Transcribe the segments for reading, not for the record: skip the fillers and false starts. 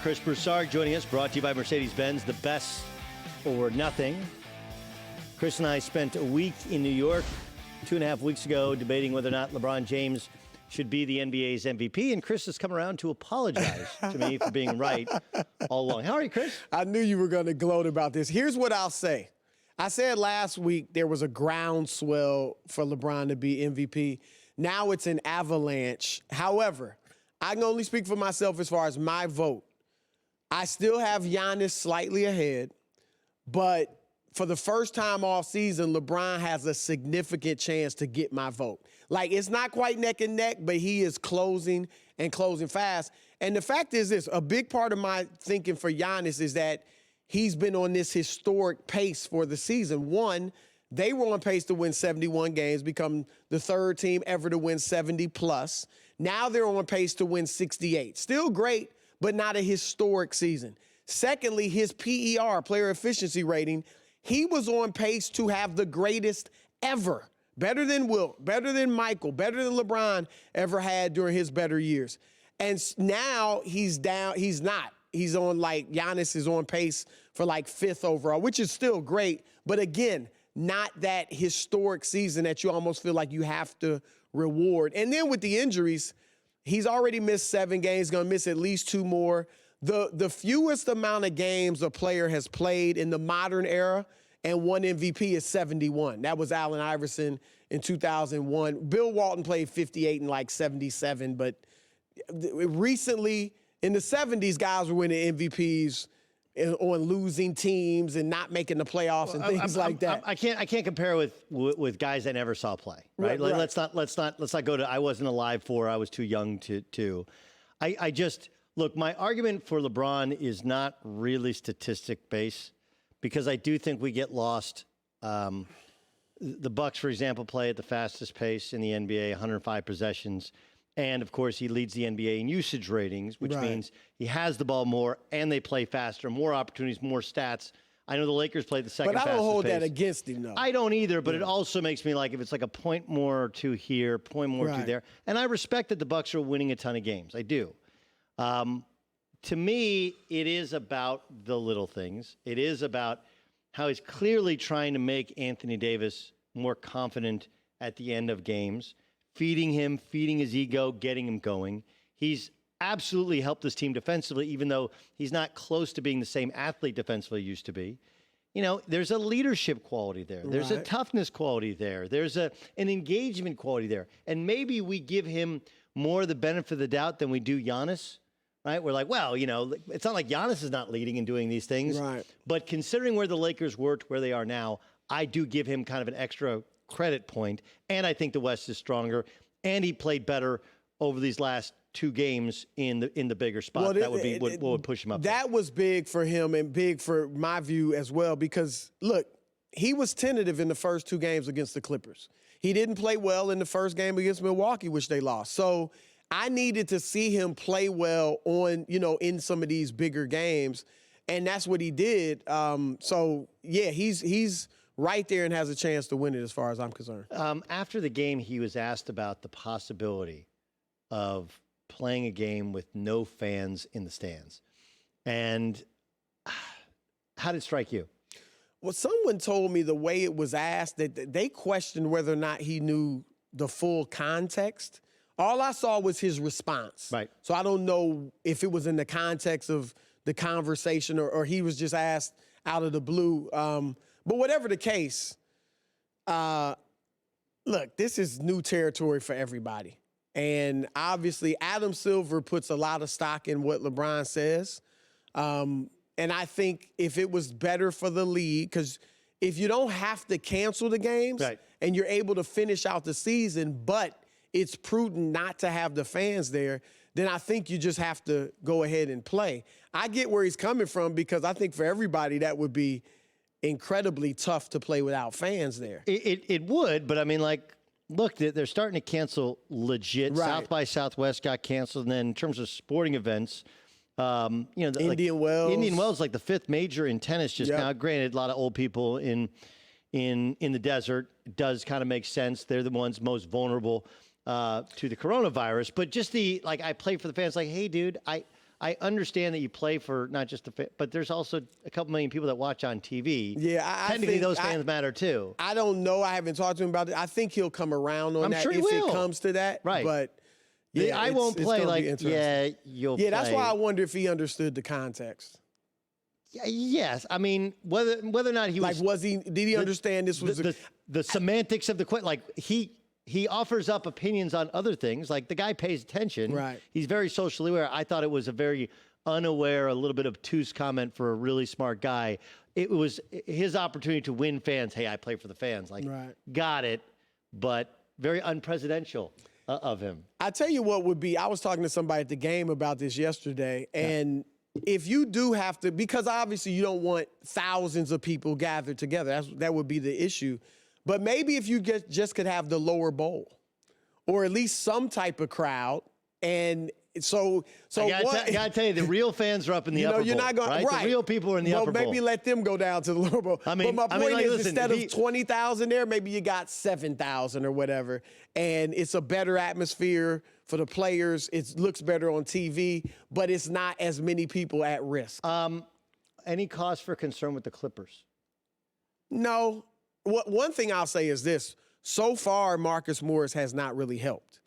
Chris Broussard joining us, brought to you by Mercedes-Benz, the best or nothing. Chris and I spent a week in New York 2.5 weeks ago debating whether or not LeBron James should be the NBA's MVP, and Chris has come around to apologize to me for being right all along. How are you, Chris? I knew you were going to gloat about this. Here's what I'll say. I said last week there was a groundswell for LeBron to be MVP. Now it's an avalanche. However, I can only speak for myself as far as my vote. I still have Giannis slightly ahead, but for the first time all season, LeBron has a significant chance to get my vote. Like, it's not quite neck and neck, but he is closing and closing fast. And the fact is this, a big part of my thinking for Giannis is that he's been on this historic pace for the season. One, they were on pace to win 71 games, become the third team ever to win 70+. Now they're on pace to win 68. Still great, but not a historic season. Secondly, his PER, player efficiency rating, he was on pace to have the greatest ever. Better than Wilt, better than Michael, better than LeBron ever had during his better years. And now he's down, he's not. He's on Giannis is on pace for 5th overall, which is still great. But again, not that historic season that you almost feel like you have to reward. And then with the injuries, he's already missed 7 games, going to miss at least 2 more. The fewest amount of games a player has played in the modern era and won MVP is 71. That was Allen Iverson in 2001. Bill Walton played 58 and 77, but recently in the 70s, guys were winning MVPs on losing teams and not making the playoffs and things like that. I can't compare with guys that never saw play, right? Right. Let's not go to I wasn't alive for, I was too young to. I just look, my argument for LeBron is not really statistic based because I do think we get lost. The Bucks, for example, play at the fastest pace in the NBA, 105 possessions. And, of course, he leads the NBA in usage ratings, which means he has the ball more and they play faster, more opportunities, more stats. I know the Lakers played the second fastest pace. But I don't hold that against him, though. I don't either, but it also makes me if it's a point more or two here, point more or two there. And I respect that the Bucks are winning a ton of games. I do. To me, it is about the little things. It is about how he's clearly trying to make Anthony Davis more confident at the end of games, feeding his ego, getting him going. He's absolutely helped this team defensively, even though he's not close to being the same athlete defensively he used to be. You know, there's a leadership quality there. There's a toughness quality there. There's an engagement quality there. And maybe we give him more of the benefit of the doubt than we do Giannis. Right? We're well, it's not like Giannis is not leading and doing these things. Right. But considering where the Lakers were to where they are now, I do give him kind of an extra credit point. And I think the West is stronger. And he played better over these last 2 games in the bigger spot. Well, that would be what would push him up. That was big for him and big for my view as well because, look, he was tentative in the first 2 games against the Clippers. He didn't play well in the first game against Milwaukee, which they lost. So I needed to see him play well on, in some of these bigger games, and that's what he did. So, yeah, he's right there and has a chance to win it as far as I'm concerned. After the game, he was asked about the possibility of playing a game with no fans in the stands. And how did it strike you? Well, someone told me the way it was asked that they questioned whether or not he knew the full context. All I saw was his response. Right. So I don't know if it was in the context of the conversation or he was just asked out of the blue. But whatever the case, look, this is new territory for everybody. And obviously Adam Silver puts a lot of stock in what LeBron says. And I think if it was better for the league, because if you don't have to cancel the games and you're able to finish out the season, but it's prudent not to have the fans there, then I think you just have to go ahead and play. I get where he's coming from because I think for everybody that would be incredibly tough to play without fans there. It would, but I mean, look, they're starting to cancel legit. South by Southwest got canceled, and then in terms of sporting events, Indian Wells. Indian Wells, the 5th major in tennis just now. Granted, a lot of old people in the desert. It does kind of make sense. They're the ones most vulnerable to the coronavirus. But just I play for the fans. Hey, dude, I understand that you play for not just the but there's also a couple million people that watch on TV. Yeah, technically those fans matter too. I don't know. I haven't talked to him about it. I think he'll come around on that sure if will. it comes to that. Right. But yeah, I won't play like you'll play. Yeah, that's why I wonder if he understood the context. Yes, I mean whether or not he was did he understand this was the semantics of the question? Like he offers up opinions on other things. Like the guy pays attention. Right. He's very socially aware. I thought it was a very unaware, a little bit obtuse comment for a really smart guy. It was his opportunity to win fans. Hey, I play for the fans. Like, got it, but very unpresidential of him. I tell you what would be. I was talking to somebody at the game about this yesterday, and if you do have to, because obviously you don't want thousands of people gathered together. That would be the issue. But maybe if you just could have the lower bowl, or at least some type of crowd, and so I gotta tell you, the real fans are up in the upper bowl. You're not going right. The real people are in the upper bowl. Maybe let them go down to the lower bowl. But my point is, instead of 20,000 there, maybe you got 7,000 or whatever, and it's a better atmosphere for the players. It looks better on TV, but it's not as many people at risk. Any cause for concern with the Clippers? No. One thing I'll say is this. So far, Marcus Morris has not really helped.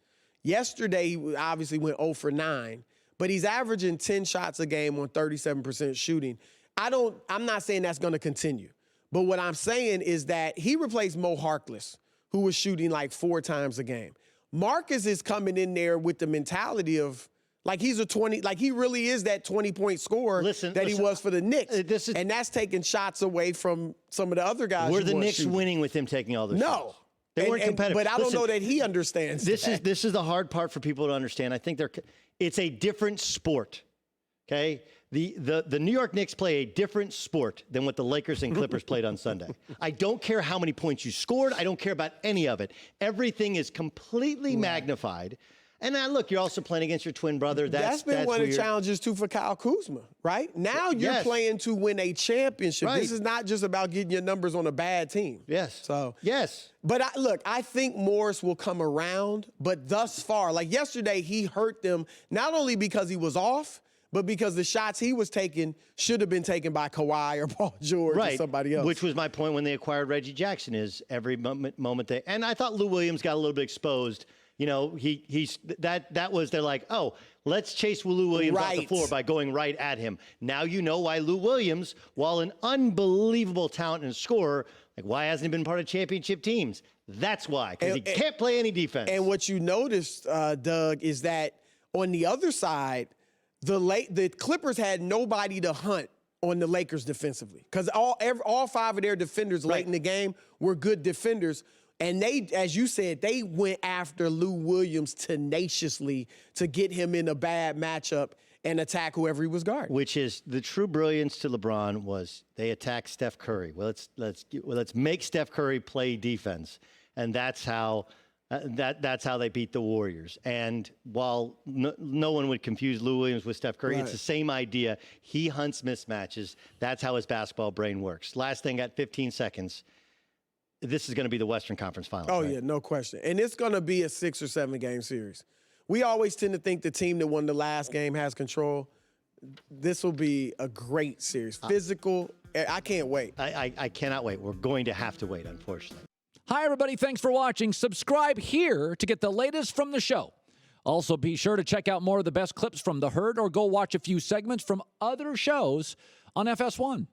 Yesterday, he obviously went 0 for 9, but he's averaging 10 shots a game on 37% shooting. I'm not saying that's going to continue, but what I'm saying is that he replaced Mo Harkless, who was shooting like 4 times a game. Marcus is coming in there with the mentality of, like he's he really is that 20-point scorer he was for the Knicks. And that's taking shots away from some of the other guys. Were the Knicks winning with him taking all those shots? No. They weren't competitive. But I don't know that he understands that. This is the hard part for people to understand. I think it's a different sport. Okay? The New York Knicks play a different sport than what the Lakers and Clippers played on Sunday. I don't care how many points you scored. I don't care about any of it. Everything is completely magnified. And now, look, you're also playing against your twin brother. That's been one of the challenges, too, for Kyle Kuzma, right? Now you're playing to win a championship. Right. This is not just about getting your numbers on a bad team. Yes. So yes. But, I think Morris will come around. But thus far, like yesterday, he hurt them not only because he was off, but because the shots he was taking should have been taken by Kawhi or Paul George or somebody else. Which was my point when they acquired Reggie Jackson is every moment they – and I thought Lou Williams got a little bit exposed. You know, they're like, oh, let's chase Lou Williams off the floor by going right at him. Now you know why Lou Williams, while an unbelievable talent and scorer, like why hasn't he been part of championship teams? That's why, because he can't play any defense. And what you noticed, Doug, is that on the other side, the Clippers had nobody to hunt on the Lakers defensively because all 5 of their defenders late in the game were good defenders. And they, as you said, they went after Lou Williams tenaciously to get him in a bad matchup and attack whoever he was guarding. Which is the true brilliance to LeBron was they attacked Steph Curry. Well, let's make Steph Curry play defense, and that's how that's how they beat the Warriors. And while no one would confuse Lou Williams with Steph Curry, it's the same idea. He hunts mismatches. That's how his basketball brain works. Last thing, got 15 seconds. This is going to be the Western Conference Finals. Oh, yeah, no question. And it's going to be a 6 or 7 game series. We always tend to think the team that won the last game has control. This will be a great series. Physical. I can't wait. I cannot wait. We're going to have to wait, unfortunately. Hi, everybody. Thanks for watching. Subscribe here to get the latest from the show. Also, be sure to check out more of the best clips from The Herd or go watch a few segments from other shows on FS1.